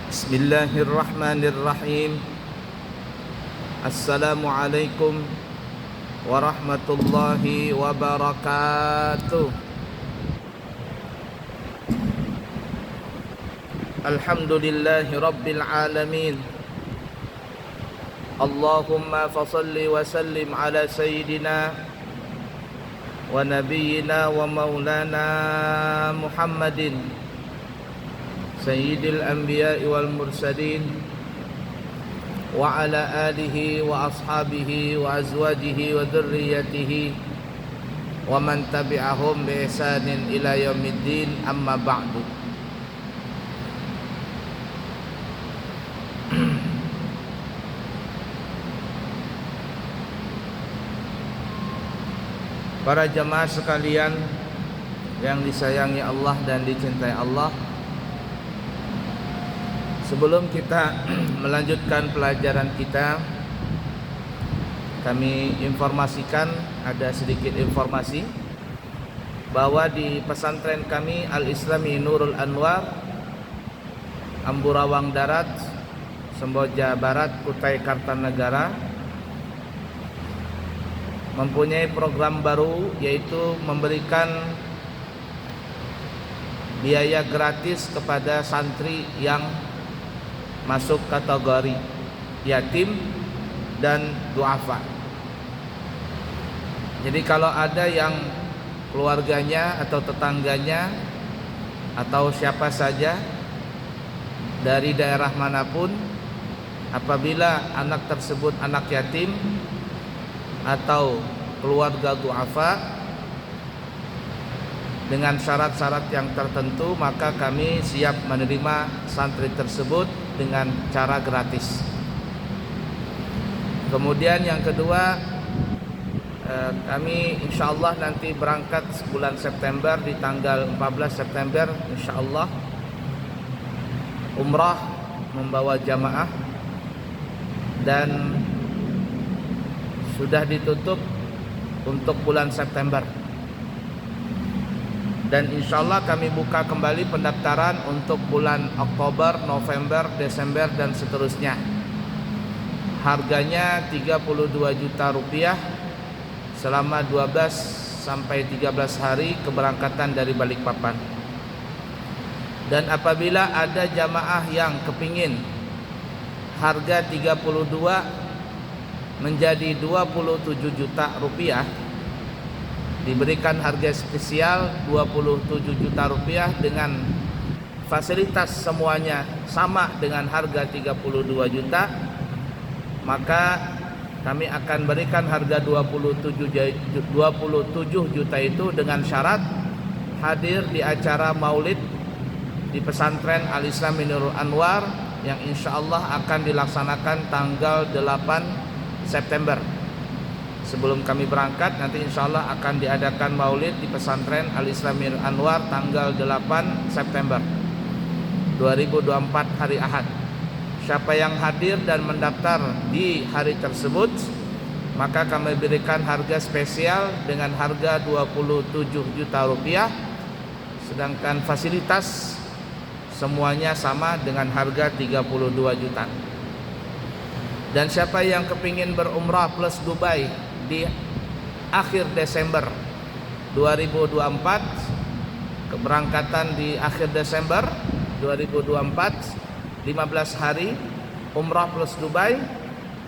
Bismillahirrahmanirrahim. Assalamualaikum warahmatullahi wabarakatuh. Alhamdulillahi rabbil alamin. Allahumma fasalli wa sallim ala sayyidina wa nabiyyina wa maulana Muhammadin Sayyidil Anbiya'i wal Mursalin wa ala alihi wa ashabihi wa azwajihi wa dhurriyyatihi wa man tabi'ahum bi ihsanin ila yaumiddin, amma ba'du. Para jamaah sekalian yang disayangi Allah dan dicintai Allah, sebelum kita melanjutkan pelajaran kita, kami informasikan, ada sedikit informasi bahwa di pesantren kami Al-Islami Nurul Anwar, Amburawang Darat, Semboja Barat, Kutai Kartanegara, mempunyai program baru, yaitu memberikan biaya gratis kepada santri yang masuk kategori yatim dan duafa. Jadi kalau ada yang keluarganya atau tetangganya atau siapa saja dari daerah manapun, apabila anak tersebut anak yatim atau keluarga duafa dengan syarat-syarat yang tertentu, maka kami siap menerima santri tersebut dengan cara gratis. Kemudian yang kedua, kami insyaallah nanti berangkat bulan September, di tanggal 14 September insyaallah umrah membawa jamaah, dan sudah ditutup untuk bulan September. Dan insyaallah kami buka kembali pendaftaran untuk bulan Oktober, November, Desember dan seterusnya. Harganya 32 juta rupiah selama 12 sampai 13 hari keberangkatan dari Balikpapan. Dan apabila ada jamaah yang kepingin harga 32 menjadi 27 juta rupiah, diberikan harga spesial 27 juta rupiah dengan fasilitas semuanya sama dengan harga 32 juta, maka kami akan berikan harga 27 juta itu dengan syarat hadir di acara maulid di pesantren Al-Islami Nurul Anwar yang insyaallah akan dilaksanakan tanggal 8 September. Sebelum kami berangkat, nanti insyaallah akan diadakan maulid di pesantren Al-Islami Anwar tanggal 8 September 2024 hari Ahad. Siapa yang hadir dan mendaftar di hari tersebut, maka kami berikan harga spesial dengan harga 27 juta rupiah, sedangkan fasilitas semuanya sama dengan harga 32 juta. Dan siapa yang kepingin berumrah plus Dubai di akhir Desember 2024, keberangkatan di akhir Desember 2024, 15 hari umrah plus Dubai,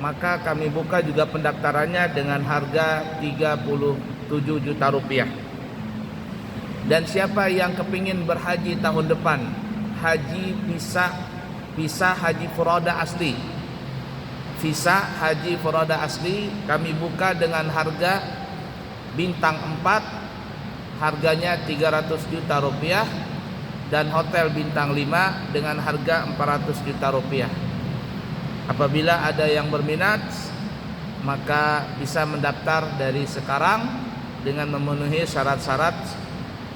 maka kami buka juga pendaftarannya dengan harga 37 juta rupiah. Dan siapa yang kepingin berhaji tahun depan, haji visa haji furoda asli, visa haji furoda asli, kami buka dengan harga bintang 4, harganya 300 juta rupiah, dan hotel bintang 5 dengan harga 400 juta rupiah. Apabila ada yang berminat, maka bisa mendaftar dari sekarang dengan memenuhi syarat-syarat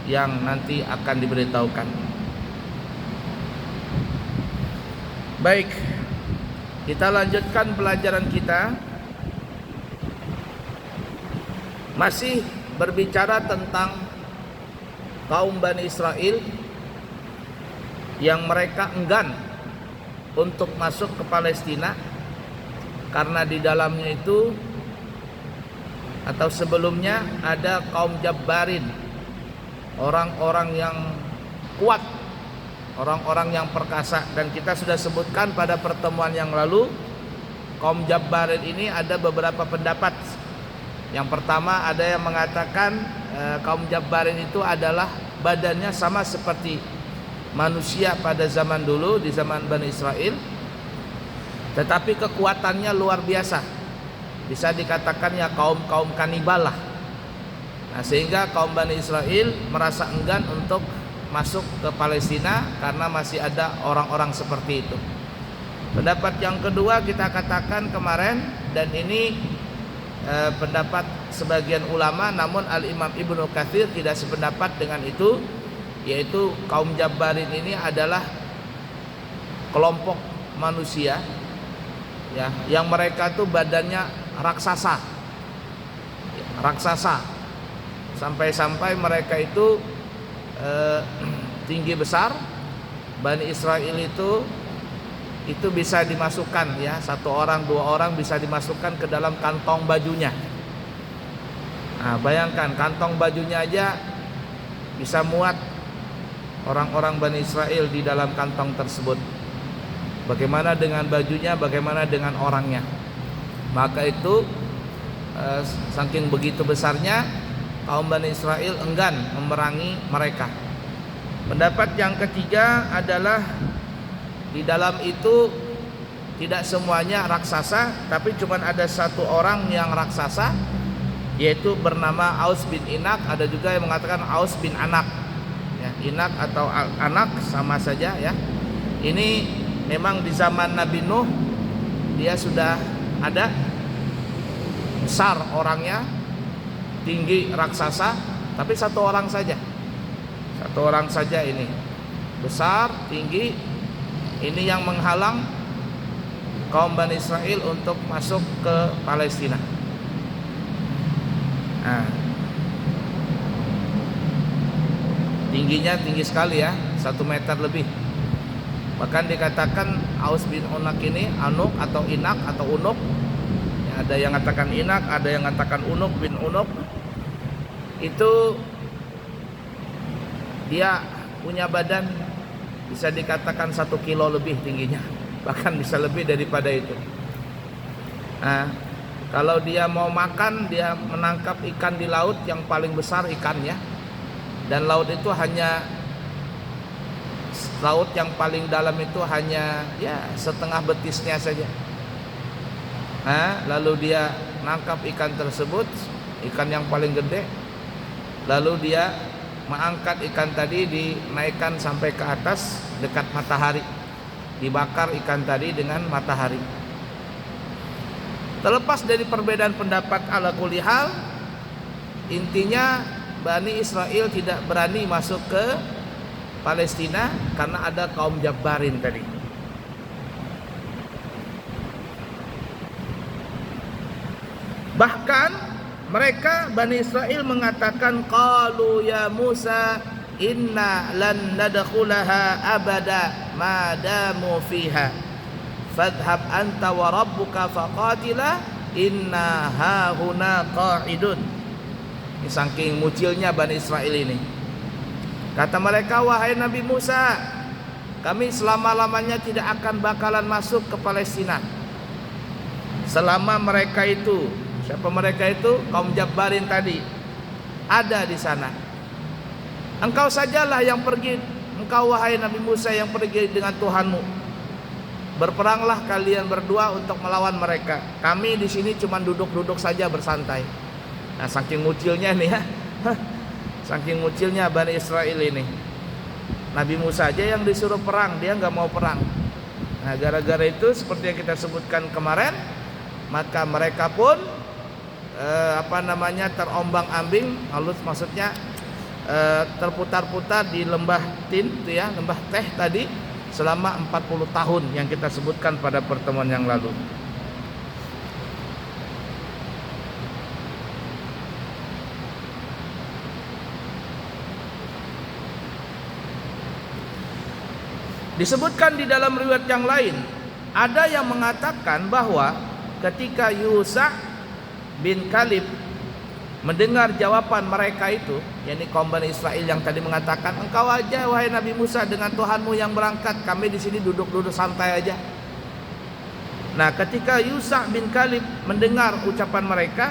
yang nanti akan diberitahukan. Baik, kita lanjutkan pelajaran kita. Masih berbicara tentang kaum Bani Israel yang mereka enggan untuk masuk ke Palestina, karena di dalamnya itu atau sebelumnya ada kaum Jabbarin, orang-orang yang kuat, orang-orang yang perkasa. Dan kita sudah sebutkan pada pertemuan yang lalu, kaum Jabbarin ini ada beberapa pendapat. Yang pertama, ada yang mengatakan kaum Jabbarin itu adalah badannya sama seperti manusia pada zaman dulu, di zaman Bani Israel, tetapi kekuatannya luar biasa. Bisa dikatakan ya kaum kanibal lah. Nah, sehingga kaum Bani Israel merasa enggan untuk masuk ke Palestina karena masih ada orang-orang seperti itu. Pendapat yang kedua kita katakan kemarin, dan ini pendapat sebagian ulama, namun Al-Imam Ibnu Katsir tidak sependapat dengan itu, yaitu kaum Jabbarin ini adalah kelompok manusia ya, yang mereka tuh badannya raksasa, sampai-sampai mereka itu tinggi besar. Bani Israel itu bisa dimasukkan ya, 1 orang 2 orang bisa dimasukkan ke dalam kantong bajunya. Nah, bayangkan kantong bajunya aja bisa muat orang-orang Bani Israel di dalam kantong tersebut. Bagaimana dengan bajunya, bagaimana dengan orangnya? Maka itu saking begitu besarnya, kaum Bani Israel enggan memerangi mereka. Pendapat yang ketiga adalah di dalam itu tidak semuanya raksasa, tapi cuma ada 1 orang yang raksasa, yaitu bernama Aus bin Inak. Ada juga yang mengatakan Aus bin Anak. Inak atau anak sama saja ya. Ini memang di zaman Nabi Nuh dia sudah ada, besar orangnya, tinggi raksasa, tapi 1 orang saja. 1 orang saja ini, besar, tinggi. Ini yang menghalang kaum Bani Israel untuk masuk ke Palestina. Nah, tingginya tinggi sekali ya, 1 meter lebih. Bahkan dikatakan Aus bin Unak ini, Anuk atau Inak atau Unuk ya, ada yang mengatakan Inak, ada yang mengatakan Unuk bin Unuk. Itu dia punya badan bisa dikatakan 1 kilo lebih tingginya, bahkan bisa lebih daripada itu. Nah, kalau dia mau makan, dia menangkap ikan di laut yang paling besar ikannya. Dan laut itu hanya, laut yang paling dalam itu hanya ya setengah betisnya saja. Nah, lalu dia nangkap ikan tersebut, ikan yang paling gede. Lalu dia mengangkat ikan tadi, dinaikkan sampai ke atas dekat matahari, dibakar ikan tadi dengan matahari. Terlepas dari perbedaan pendapat ala kulli hal, intinya Bani Israel tidak berani masuk ke Palestina karena ada kaum Jabbarin tadi. Bahkan mereka Bani Israel mengatakan, qalu ya Musa inna lan nadkhulaha abada ma damu fiha fadhhab anta wa rabbuka faqatila inna hahuna qa'idun. Ini saking mucilnya Bani Israel ini. Kata mereka, wahai Nabi Musa, kami selama-lamanya tidak akan bakalan masuk ke Palestina selama mereka itu, siapa mereka itu? Kaum Jabbarin tadi ada di sana. Engkau sajalah yang pergi, engkau wahai Nabi Musa yang pergi dengan Tuhanmu. Berperanglah kalian berdua untuk melawan mereka. Kami di sini cuma duduk-duduk saja bersantai. Nah, saking mucilnya nih ya, saking mucilnya Bani Israel ini. Nabi Musa aja yang disuruh perang, dia nggak mau perang. Nah, gara-gara itu seperti yang kita sebutkan kemarin, maka mereka pun terombang-ambing, halus maksudnya terputar-putar di lembah Tin itu ya, lembah Teh tadi selama 40 tahun yang kita sebutkan pada pertemuan yang lalu. Disebutkan di dalam riwayat yang lain, ada yang mengatakan bahwa ketika Yusa bin Kalib mendengar jawaban mereka itu, yakni kaum Bani Israel yang tadi mengatakan, engkau aja wahai Nabi Musa dengan Tuhanmu yang berangkat, kami di sini duduk-duduk santai aja. Nah, ketika Yusa bin Kalib mendengar ucapan mereka,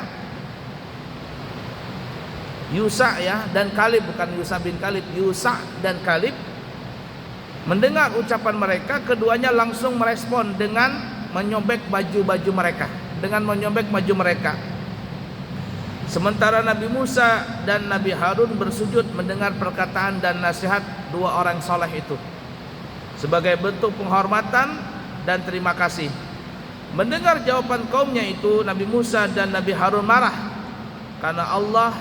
Yusa ya dan Kalib, bukan Yusa bin Kalib, Yusa dan Kalib mendengar ucapan mereka, keduanya langsung merespon dengan menyobek baju-baju mereka, Sementara Nabi Musa dan Nabi Harun bersujud mendengar perkataan dan nasihat dua orang soleh itu sebagai bentuk penghormatan dan terima kasih. Mendengar jawaban kaumnya itu, Nabi Musa dan Nabi Harun marah karena Allah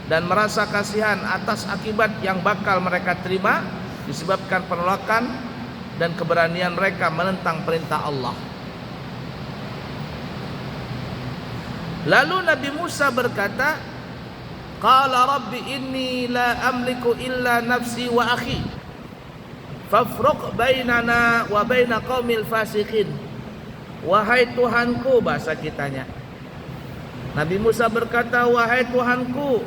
dan merasa kasihan atas akibat yang bakal mereka terima disebabkan penolakan dan keberanian mereka menentang perintah Allah. Lalu Nabi Musa berkata, qala rabbi inni la amliku illa nafsi wa akhi fafruq bainana wa baina qaumil fasiqin. Wahai Tuhanku, bahasa kitanya, Nabi Musa berkata, wahai Tuhanku,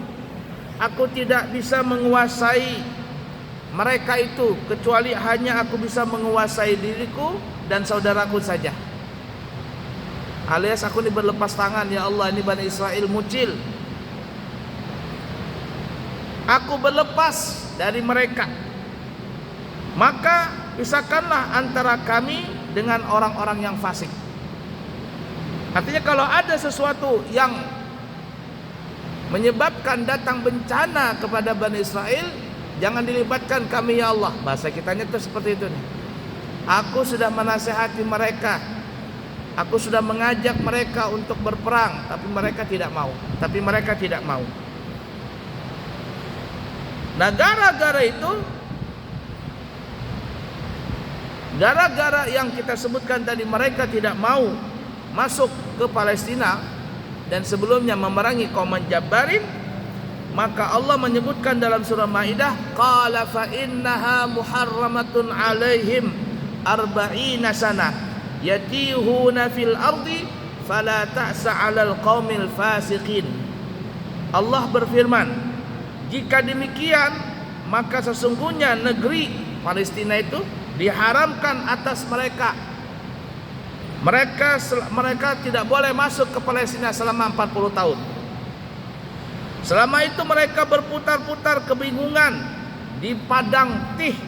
aku tidak bisa menguasai mereka itu kecuali hanya aku bisa menguasai diriku dan saudaraku saja. Alias aku ini berlepas tangan, ya Allah, ini Bani Israel mucil. Aku berlepas dari mereka. Maka pisahkanlah antara kami dengan orang-orang yang fasik. Artinya kalau ada sesuatu yang menyebabkan datang bencana kepada Bani Israel, jangan dilibatkan kami, ya Allah. Bahasa kitanya itu seperti itu nih. Aku sudah menasihati mereka, aku sudah mengajak mereka untuk berperang, tapi mereka tidak mau. Nah, gara-gara itu, gara-gara yang kita sebutkan tadi, mereka tidak mau masuk ke Palestina dan sebelumnya memerangi kaum Jabbarin, maka Allah menyebutkan dalam surah Maidah, qala fa innaha muharramatun alaihim arba'ina sana yatihuna fil ardi fala ta'sa 'alal qaumil fasiqin. Allah berfirman, jika demikian maka sesungguhnya negeri Palestina itu diharamkan atas mereka. Mereka tidak boleh masuk ke Palestina selama 40 tahun. Selama itu mereka berputar-putar kebingungan di padang tih.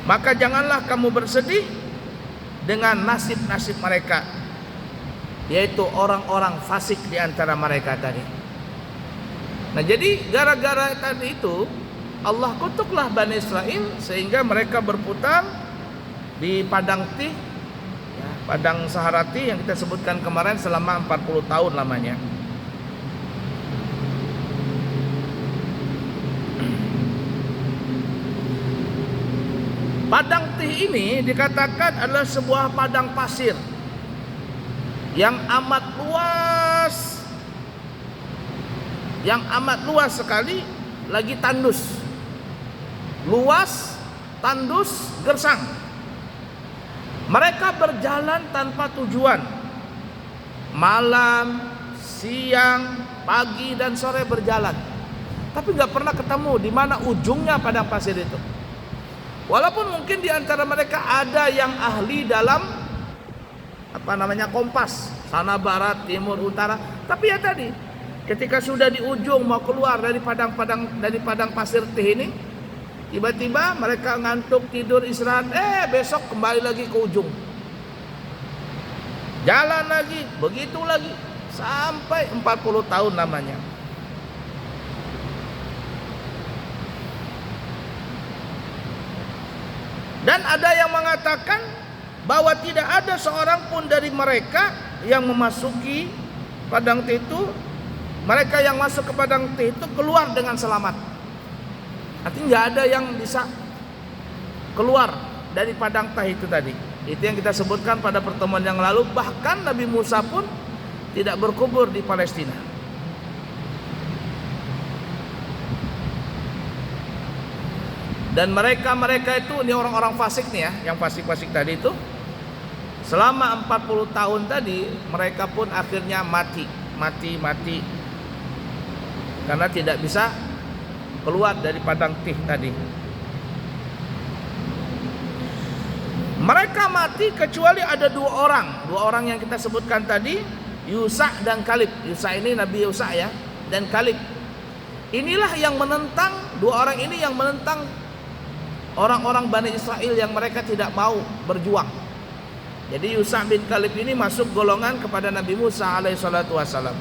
Maka janganlah kamu bersedih dengan nasib-nasib mereka, yaitu orang-orang fasik di antara mereka tadi. Nah, jadi gara-gara tadi itu Allah kutuklah Bani Israel sehingga mereka berputar di padang tih, ya, padang Saharati yang kita sebutkan kemarin selama 40 tahun lamanya. Padang tih ini dikatakan adalah sebuah padang pasir yang amat luas sekali, lagi tandus, luas, tandus, gersang. Mereka berjalan tanpa tujuan, malam, siang, pagi dan sore berjalan, tapi nggak pernah ketemu di mana ujungnya padang pasir itu. Walaupun mungkin di antara mereka ada yang ahli dalam kompas, sana barat, timur, utara. Tapi ya tadi, ketika sudah di ujung mau keluar dari padang pasir tih ini, tiba-tiba mereka ngantuk, tidur, istirahat. Besok kembali lagi ke ujung. Jalan lagi, begitu lagi sampai 40 tahun namanya. Dan ada yang mengatakan bahwa tidak ada seorang pun dari mereka yang memasuki padang tih itu, mereka yang masuk ke padang tih itu keluar dengan selamat. Artinya nggak ada yang bisa keluar dari padang tih itu tadi. Itu yang kita sebutkan pada pertemuan yang lalu. Bahkan Nabi Musa pun tidak berkubur di Palestina. Dan mereka itu, ini orang-orang fasik nih ya, yang fasik-fasik tadi itu, selama 40 tahun tadi mereka pun akhirnya mati karena tidak bisa keluar dari padang tih tadi. Mereka mati kecuali ada dua orang yang kita sebutkan tadi, Yusa dan Kalib. Yusa ini Nabi Yusa ya, dan Kalib. Inilah yang menentang, dua orang ini yang menentang orang-orang Bani Israel yang mereka tidak mau berjuang. Jadi Yusa bin Kalib ini masuk golongan kepada Nabi Musa alaihi salatu wassalam.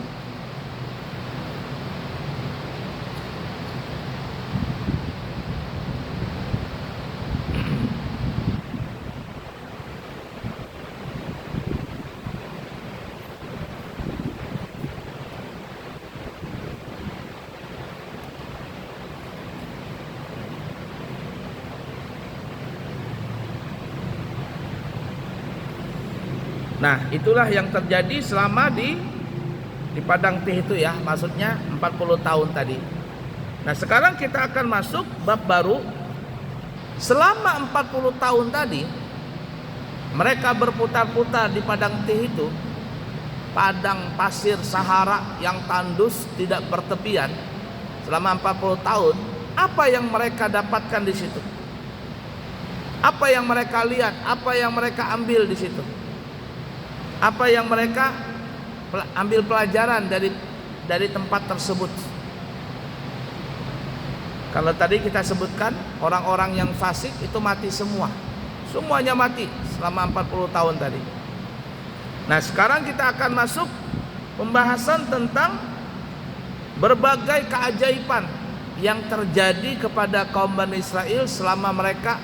Nah, itulah yang terjadi selama di padang tih itu ya, maksudnya 40 tahun tadi. Nah, sekarang kita akan masuk bab baru. Selama 40 tahun tadi mereka berputar-putar di padang tih itu, padang pasir Sahara yang tandus tidak bertepian selama 40 tahun. Apa yang mereka dapatkan di situ? Apa yang mereka lihat? Apa yang mereka ambil di situ? Apa yang mereka ambil pelajaran dari tempat tersebut? Kalau tadi kita sebutkan orang-orang yang fasik itu mati semua. Semuanya mati selama 40 tahun tadi. Nah, sekarang kita akan masuk pembahasan tentang berbagai keajaiban yang terjadi kepada kaum Bani Israel selama mereka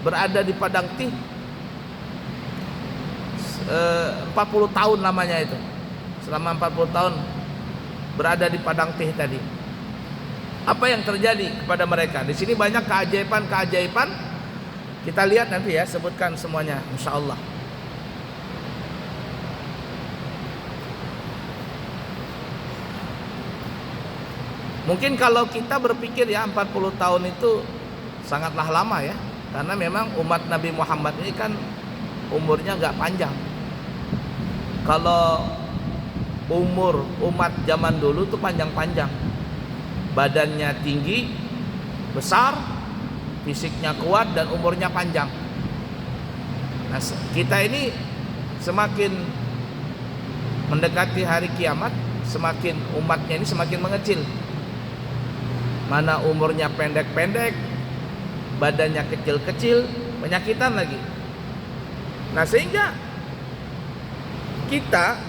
berada di padang tih. 40 tahun namanya itu. Selama 40 tahun berada di padang tih tadi. Apa yang terjadi kepada mereka? Di sini banyak keajaiban. Kita lihat nanti ya, sebutkan semuanya insyaallah. Mungkin kalau kita berpikir ya 40 tahun itu sangatlah lama ya. Karena memang umat Nabi Muhammad ini kan umurnya nggak panjang. Kalau umur umat zaman dulu tuh panjang-panjang, badannya tinggi, besar, fisiknya kuat dan umurnya panjang. Nah, kita ini semakin mendekati hari kiamat, semakin umatnya ini semakin mengecil. Mana umurnya pendek-pendek, badannya kecil-kecil, penyakitan lagi. Nah, sehingga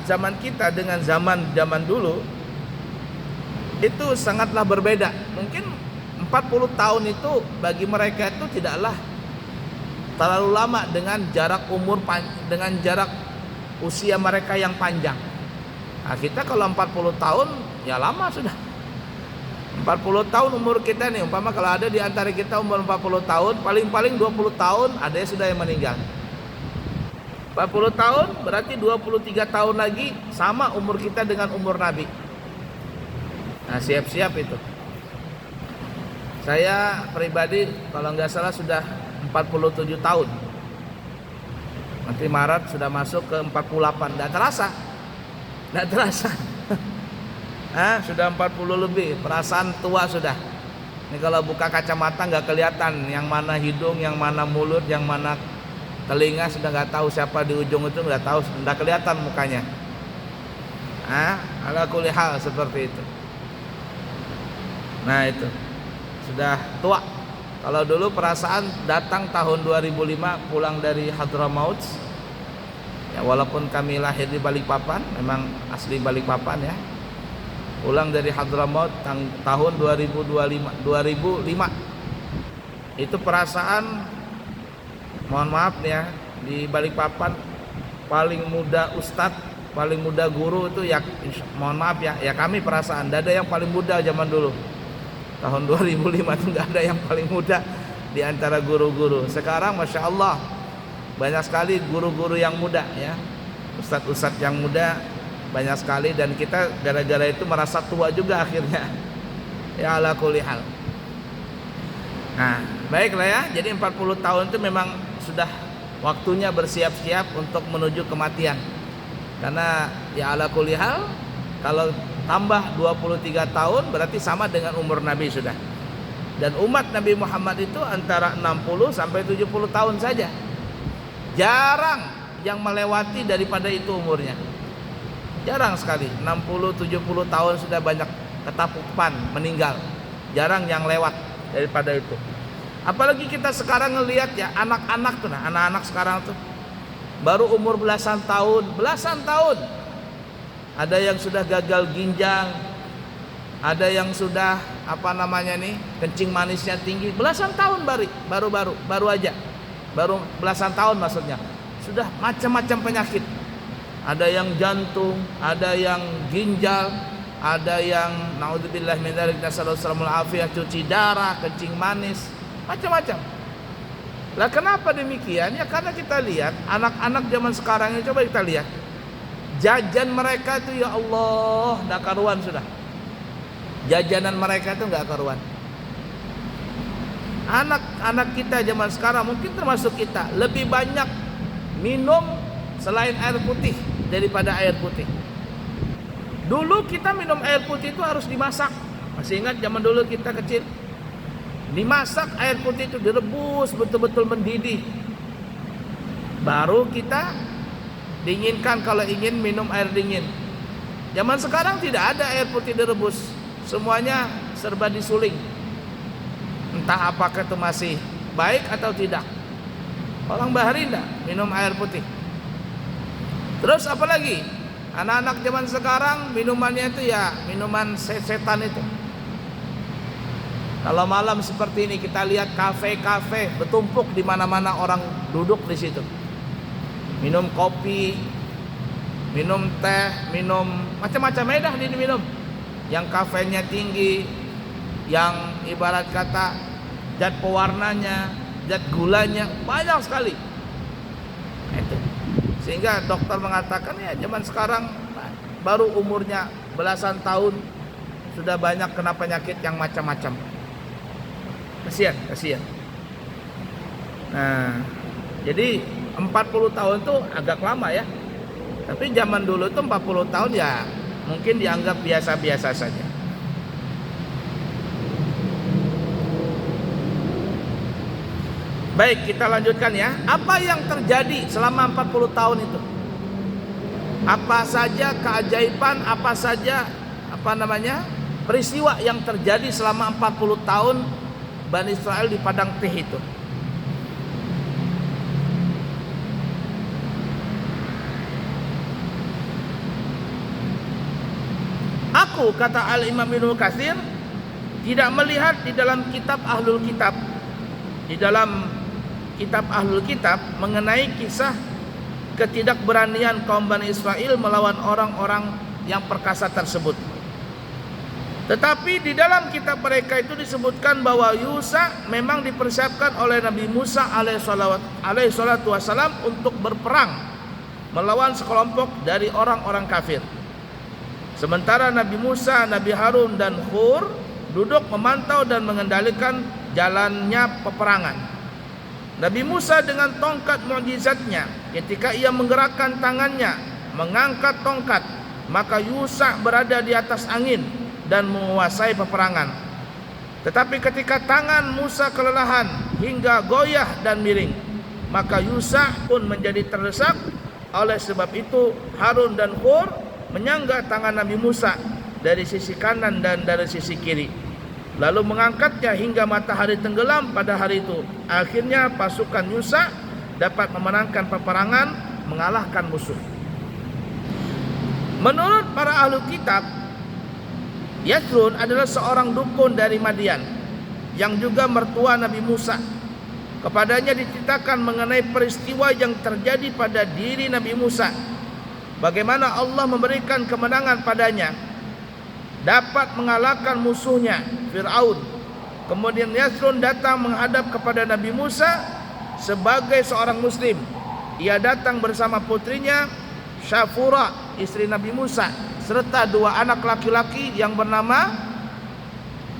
zaman kita dengan zaman dulu itu sangatlah berbeda. Mungkin 40 tahun itu bagi mereka itu tidaklah terlalu lama dengan jarak dengan jarak usia mereka yang panjang. Nah, kita kalau 40 tahun ya lama sudah. 40 tahun umur kita nih, umpama kalau ada di antara kita umur 40 tahun, paling-paling 20 tahun ada yang sudah yang meninggal. 40 tahun berarti 23 tahun lagi sama umur kita dengan umur Nabi. Nah, siap-siap itu. Saya pribadi kalau nggak salah sudah 47 tahun. Nanti Maret sudah masuk ke 48. Nggak terasa. Sudah 40 lebih. Perasaan tua sudah. Ini kalau buka kacamata nggak kelihatan yang mana hidung, yang mana mulut, yang mana telinga, sudah nggak tahu siapa di ujung itu, nggak tahu, nggak kelihatan mukanya. Ala kulli hal seperti itu. Nah, itu sudah tua. Kalau dulu perasaan datang tahun 2005 pulang dari Hadramaut. Ya, walaupun kami lahir di Balikpapan, memang asli Balikpapan ya. Pulang dari Hadramaut tahun 2005. Itu perasaan, mohon maaf nih ya, di Balikpapan paling muda ustadz, paling muda guru itu ya, mohon maaf ya, kami perasaan tidak ada yang paling muda zaman dulu. Tahun 2005 itu nggak ada yang paling muda di antara guru-guru. Sekarang Masya Allah banyak sekali guru-guru yang muda ya, ustadz-ustadz yang muda banyak sekali, dan kita gara-gara itu merasa tua juga akhirnya. Ya ala kulli hal. Nah, baiklah ya. Jadi 40 tahun itu memang sudah waktunya bersiap-siap untuk menuju kematian. Karena ya ala kulli hal, kalau tambah 23 tahun berarti sama dengan umur Nabi sudah. Dan umat Nabi Muhammad itu antara 60 sampai 70 tahun saja. Jarang yang melewati daripada itu umurnya. Jarang sekali. 60-70 tahun sudah banyak ketakupan meninggal. Jarang yang lewat daripada itu. Apalagi kita sekarang ngelihat ya anak-anak tuh, nah anak-anak sekarang tuh baru umur belasan tahun. Ada yang sudah gagal ginjal, ada yang sudah kencing manisnya tinggi, belasan tahun baru aja, baru belasan tahun maksudnya, sudah macam-macam penyakit. Ada yang jantung, ada yang ginjal, ada yang naudzubillah min dzalik, nasallallahu alaihi cuci darah, kencing manis, macam-macam. Lah kenapa demikian? Ya karena kita lihat anak-anak zaman sekarang ini, coba kita lihat jajan mereka itu, ya Allah, enggak karuan sudah. Jajanan mereka itu enggak karuan. Anak-anak kita zaman sekarang, mungkin termasuk kita, lebih banyak minum selain air putih daripada air putih. Dulu kita minum air putih itu harus dimasak. Masih ingat zaman dulu kita kecil? Dimasak air putih itu, direbus betul-betul mendidih. Baru kita dinginkan kalau ingin minum air dingin. Zaman sekarang tidak ada air putih direbus. Semuanya serba disuling. Entah apakah itu masih baik atau tidak. Orang bahari enggak minum air putih. Terus apa lagi? Anak-anak zaman sekarang minumannya itu ya minuman setan itu. Kalau malam seperti ini kita lihat kafe-kafe bertumpuk di mana-mana, orang duduk di situ. Minum kopi, minum teh, minum macam-macam medah diminum. Yang kafenya tinggi, yang ibarat kata zat pewarnanya, zat gulanya banyak sekali. Itu. Sehingga dokter mengatakan ya zaman sekarang baru umurnya belasan tahun sudah banyak kena penyakit yang macam-macam. Kasihan. Nah, jadi 40 tahun itu agak lama ya. Tapi zaman dulu itu 40 tahun ya mungkin dianggap biasa-biasa saja. Baik, kita lanjutkan ya. Apa yang terjadi selama 40 tahun itu? Apa saja keajaiban, apa saja peristiwa yang terjadi selama 40 tahun Bani Israel di padang teh itu? Aku, kata Al-Imam Ibnu Katsir, tidak melihat di dalam kitab Ahlul Kitab, di dalam kitab Ahlul Kitab mengenai kisah ketidakberanian kaum Bani Israel melawan orang-orang yang perkasa tersebut. Tetapi di dalam kitab mereka itu disebutkan bahwa Yusa memang dipersiapkan oleh Nabi Musa alaihi salatu wasalam untuk berperang melawan sekelompok dari orang-orang kafir. Sementara Nabi Musa, Nabi Harun dan Hur duduk memantau dan mengendalikan jalannya peperangan. Nabi Musa dengan tongkat mukjizatnya, ketika ia menggerakkan tangannya mengangkat tongkat, maka Yusa berada di atas angin dan menguasai peperangan. Tetapi ketika tangan Musa kelelahan hingga goyah dan miring, maka Yusa pun menjadi terdesak. Oleh sebab itu Harun dan Hur menyangga tangan Nabi Musa dari sisi kanan dan dari sisi kiri, lalu mengangkatnya hingga matahari tenggelam pada hari itu. Akhirnya pasukan Yusa dapat memenangkan peperangan, mengalahkan musuh. Menurut para ahli kitab, Yathrun adalah seorang dukun dari Madian yang juga mertua Nabi Musa. Kepadanya diceritakan mengenai peristiwa yang terjadi pada diri Nabi Musa, bagaimana Allah memberikan kemenangan padanya, dapat mengalahkan musuhnya Fir'aun. Kemudian Yathrun datang menghadap kepada Nabi Musa sebagai seorang muslim. Ia datang bersama putrinya Syafura, istri Nabi Musa, serta dua anak laki-laki yang bernama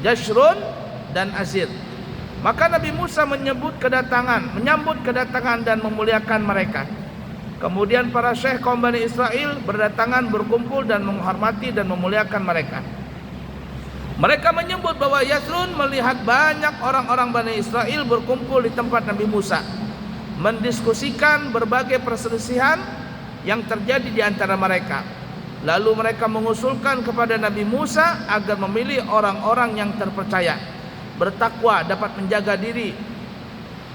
Jashrun dan Azir. Maka Nabi Musa menyambut kedatangan dan memuliakan mereka. Kemudian para syekh kaum Bani Israel berdatangan, berkumpul dan menghormati dan memuliakan mereka. Mereka menyebut bahwa Yasrun melihat banyak orang-orang Bani Israel berkumpul di tempat Nabi Musa, mendiskusikan berbagai perselisihan yang terjadi di antara mereka. Lalu mereka mengusulkan kepada Nabi Musa agar memilih orang-orang yang terpercaya, bertakwa, dapat menjaga diri,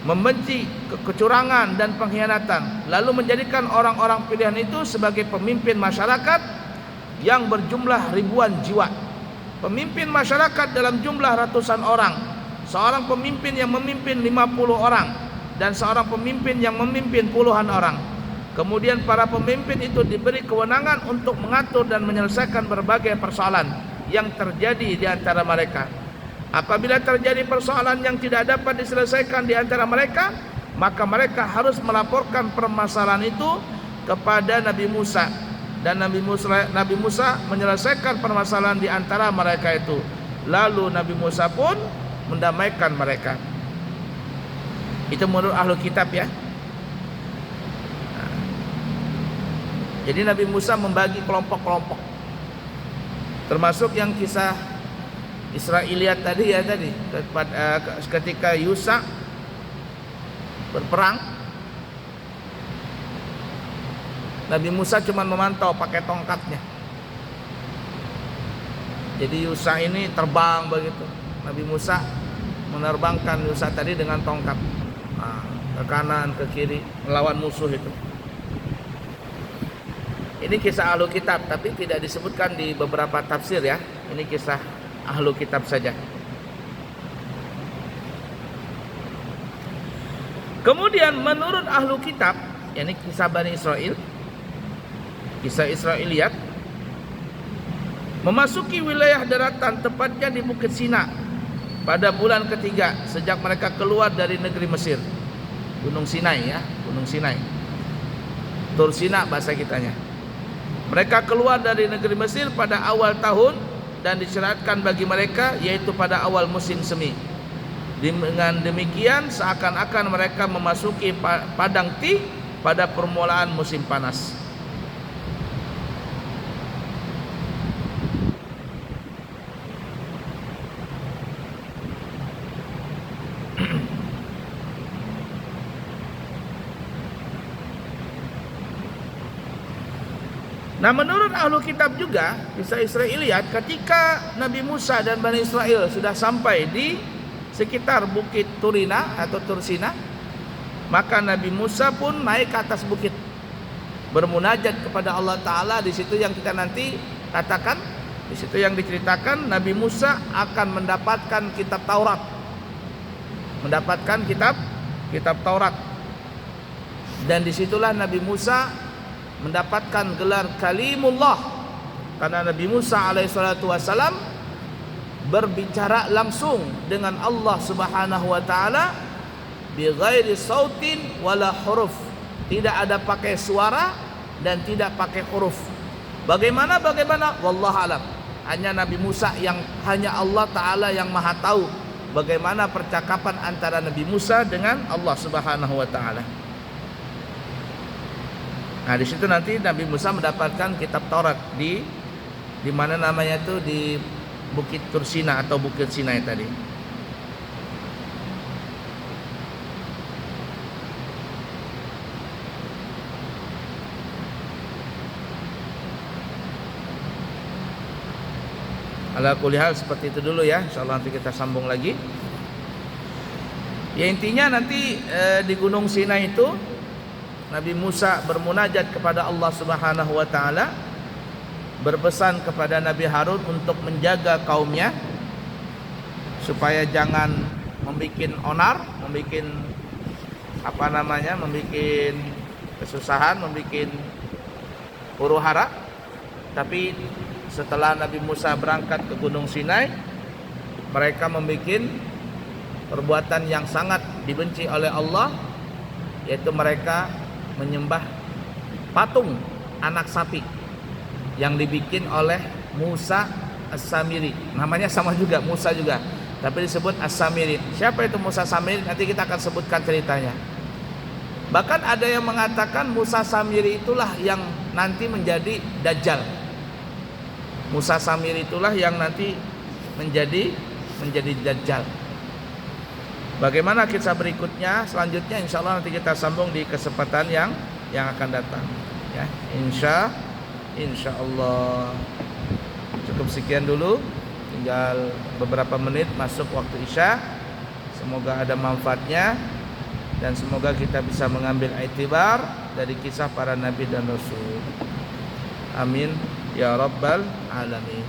membenci kecurangan dan pengkhianatan, lalu menjadikan orang-orang pilihan itu sebagai pemimpin masyarakat yang berjumlah ribuan jiwa. Pemimpin masyarakat dalam jumlah ratusan orang, seorang pemimpin yang memimpin 50 orang, dan seorang pemimpin yang memimpin puluhan orang. Kemudian para pemimpin itu diberi kewenangan untuk mengatur dan menyelesaikan berbagai persoalan yang terjadi di antara mereka. Apabila terjadi persoalan yang tidak dapat diselesaikan di antara mereka, maka mereka harus melaporkan permasalahan itu kepada Nabi Musa. Dan Nabi Musa menyelesaikan permasalahan di antara mereka itu. Lalu Nabi Musa pun mendamaikan mereka. Itu menurut ahlu kitab ya. Jadi Nabi Musa membagi kelompok-kelompok, termasuk yang kisah Israiliyat tadi ya, ketika Yusa berperang, Nabi Musa cuma memantau pakai tongkatnya. Jadi Yusa ini terbang begitu. Nabi Musa menerbangkan Yusa tadi dengan tongkat, ke kanan ke kiri melawan musuh itu. Ini kisah ahlu kitab, tapi tidak disebutkan di beberapa tafsir ya. Ini kisah ahlu kitab saja. Kemudian menurut ahlu kitab, yakni kisah Bani Israel, kisah Israiliyat, memasuki wilayah daratan tepatnya di Bukit Sina pada bulan ketiga sejak mereka keluar dari negeri Mesir. Gunung Sinai ya, Gunung Sinai, Tur Sina bahasa kitanya. Mereka keluar dari negeri Mesir pada awal tahun dan disyariatkan bagi mereka, yaitu pada awal musim semi. Dengan demikian seakan-akan mereka memasuki padang Ti pada permulaan musim panas. Nah, menurut ahlu kitab juga kisah Israiliyat, ketika Nabi Musa dan Bani Israel sudah sampai di sekitar Bukit Turina atau Tursina, maka Nabi Musa pun naik ke atas bukit bermunajat kepada Allah Ta'ala. Di situ yang kita nanti katakan, di situ yang diceritakan Nabi Musa akan mendapatkan kitab Taurat, mendapatkan kitab Taurat, dan disitulah Nabi Musa mendapatkan gelar Kalimullah, karena Nabi Musa alaihissalatu wassalam berbicara langsung dengan Allah Subhanahu wa taala bi ghairi sautin wala huruf, tidak ada pakai suara dan tidak pakai huruf. Bagaimana wallahu alam, hanya Nabi Musa yang, hanya Allah taala yang maha tahu bagaimana percakapan antara Nabi Musa dengan Allah Subhanahu wa taala. Nah, di situ nanti Nabi Musa mendapatkan kitab Taurat di mana namanya itu di Bukit Tursina atau Bukit Sinai tadi. Ala kulli hal seperti itu dulu ya. Insyaallah nanti kita sambung lagi. Ya, intinya nanti di Gunung Sinai itu Nabi Musa bermunajat kepada Allah Subhanahu wa taala, berpesan kepada Nabi Harun untuk menjaga kaumnya supaya jangan membuat onar, membuat kesusahan, membuat huru-hara. Tapi setelah Nabi Musa berangkat ke Gunung Sinai, mereka membuat perbuatan yang sangat dibenci oleh Allah, yaitu mereka menyembah patung anak sapi yang dibikin oleh Musa As-Samiri. Namanya sama juga, Musa juga. tapi disebut As-Samirin. Siapa itu Musa Samirin? Nanti kita akan sebutkan ceritanya. Bahkan ada yang mengatakan Musa Samiri itulah yang nanti menjadi Dajjal. Musa Samiri itulah yang nanti menjadi Dajjal. Bagaimana kisah berikutnya? Selanjutnya insya Allah nanti kita sambung di kesempatan yang akan datang. Ya, insya Allah. Cukup sekian dulu. Tinggal beberapa menit masuk waktu Isya. Semoga ada manfaatnya dan semoga kita bisa mengambil iktibar dari kisah para nabi dan rasul. Amin ya rabbal alamin.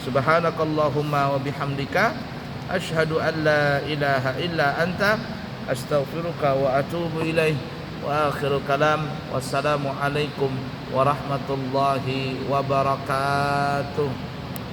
Subhanakallahumma wa bihamdika asyhadu an la ilaha illa anta astaghfiruka wa atubu ilaih. Wa akhiru kalam wassalamu alaikum warahmatullahi wabarakatuh.